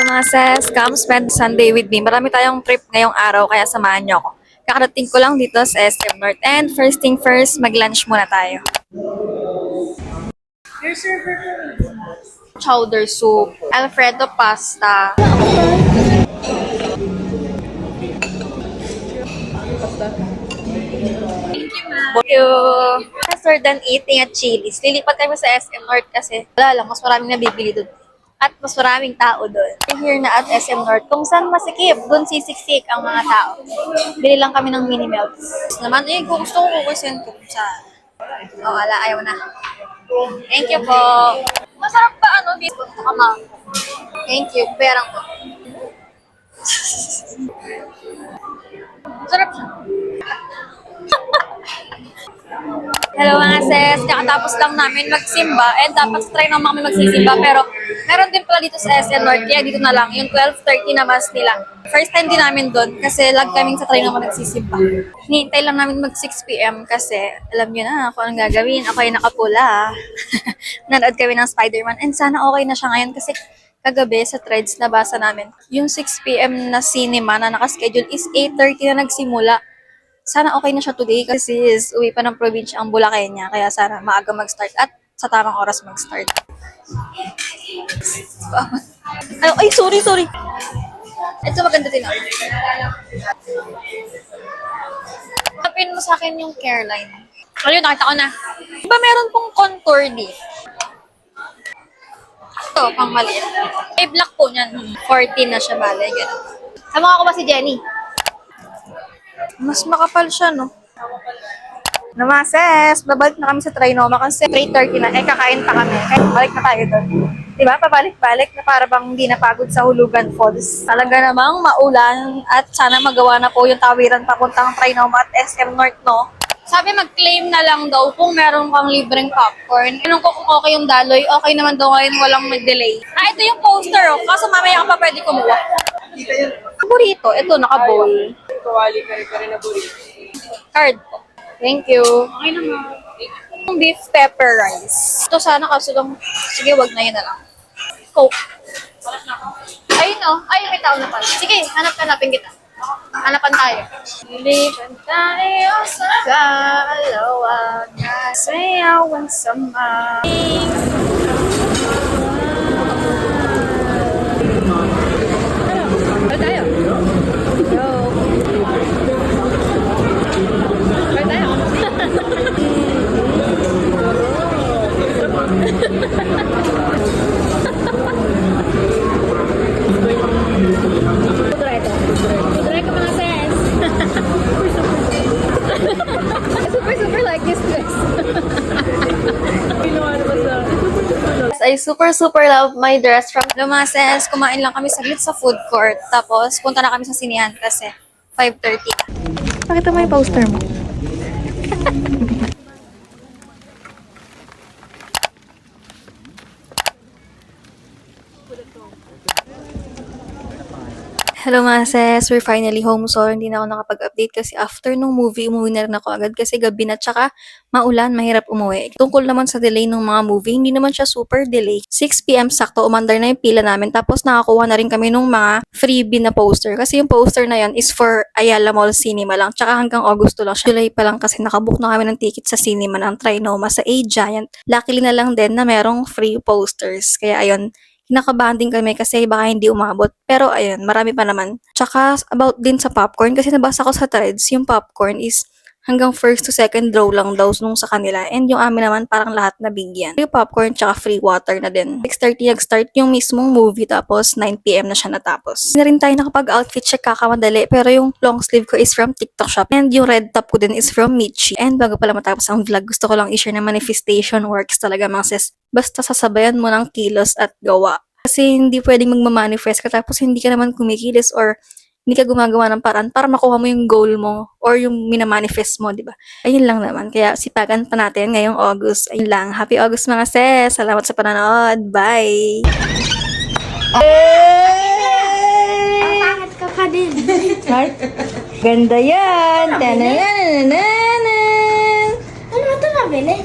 Hello mga sis, come spend Sunday with me. Marami tayong trip ngayong araw kaya samahan niyo ako. Kakarating ko lang dito sa SM North and first thing first, mag-lunch muna tayo. Chowder soup, Alfredo pasta. Thank you. Faster than eating at Chili's. Lilipat kami sa SM North kasi wala lang, mas maraming nabibili doon. At mas maraming tao doon. Here na at SM North. Kung saan masikip, doon sisiksik ang mga tao. Bili lang kami ng mini melts. Naman, kung gusto ko kukusend ko sa... Oh, ala, ayaw na. Thank you po. Masarap ba beef? Kama. Thank you. Perang po. Masarap siya. Hello mga sis, kakatapos lang namin magsimba and dapat sa try naman kami magsisimba pero meron din pala dito sa SM North kaya dito na lang yung 12:30 na bus nila. First time din namin doon kasi lag kaming sa try naman nagsisimba. Hinihintay lang namin mag 6 PM kasi alam nyo na kung anong gagawin. Ako ay nakapula. Nanood kami ng Spider-Man and sana okay na siya ngayon kasi kagabi sa threads nabasa namin. Yung 6 PM na cinema na nakaschedule is 8:30 na nagsimula. Sana okay na siya today kasi uwi pa ng probinsya ang Bulacan niya. Kaya sana maaga mag-start at sa tamang oras mag-start. Ay, sorry. Ito maganda din ako. Tapin mo sa akin yung Careline. Ayun, nakita ko na. Diba meron pong contour dito? Ito, pang maliit. May black po niyan. 14 na siya, bale. Sama ko ba si Jenny? Mas makapal siya, no? Namases, babalik na kami sa Trinoma kasi 3:30 na. Kakain pa kami. Balik na tayo doon. Diba? Pabalik-balik na para bang hindi napagod sa Hulugan Falls. Talaga namang maulan at sana magawa na po yung tawiran papuntang Trinoma at SM North, no? Sabi mag-claim na lang daw kung meron kang libreng popcorn. Tanong ko kung okay yung daloy. Okay naman daw ngayon, walang mag-delay. Ito yung poster, oh. Kaso mamaya ka pa pwede kumuha. Burrito. Ito, naka-bowl. Kawali kare-kare na burrito. Card po. Thank you. Okay naman. Yung beef pepper rice. Ito sana kaso lang, sige, wag na yun na lang. Coke. Ayun o. Ay, may tao na pala. Sige, hanapin kita. Hanapan tayo. Lilipan tayo sa kalawag na sayawan sa maing. Ano tayo? Yo. Ano tayo? Super like this dress. I super love my dress from Lumases. Kumain lang kami saglit sa food court. Tapos punta na kami sa sinihan kasi 5:30. Pakita mo yung poster mo. Hello mga sis, we're finally home. So, hindi na ako nakapag-update kasi after nung movie, umuwi na rin ako agad kasi gabi na tsaka maulan, mahirap umuwi. Tungkol naman sa delay ng mga movie, hindi naman siya super delay. 6 PM sakto, umandar na yung pila namin. Tapos nakakuha na rin kami nung mga freebie na poster. Kasi yung poster na yan is for Ayala Mall Cinema lang. Tsaka hanggang Agosto lang. July pa lang kasi nakabook na kami ng ticket sa cinema ng Trinoma sa A-Giant. Luckily na lang din na merong free posters. Kaya ayun, kinakabahan din kami kasi baka hindi umabot. Pero ayun, marami pa naman. Tsaka about din sa popcorn kasi nabasa ko sa threads, yung popcorn is hanggang first to second row lang daw nung sa kanila. And yung amin naman parang lahat nabigyan. Free popcorn tsaka free water na din. 6:30 nag-start yung mismong movie tapos 9 PM na siya natapos. Hindi na rin tayo nakapag-outfit check kakamadali pero yung long sleeve ko is from TikTok Shop and yung red top ko din is from Michi. And bago pala matapos ang vlog, gusto ko lang i-share na manifestation works talaga mga sis. Basta sasabayan mo ng kilos at gawa. Kasi hindi pwedeng magmamanifest ka tapos hindi ka naman kumikilos or hindi ka gumagawa ng paraan para makuha mo yung goal mo or yung minamanifest mo, di ba? Ayun lang naman. Kaya sipagan pa natin ngayong August. Ayun lang. Happy August mga sis. Salamat sa panonood. Bye! Pangit ka pa din. Ganda yan! Tanananan! Ano ito nabili?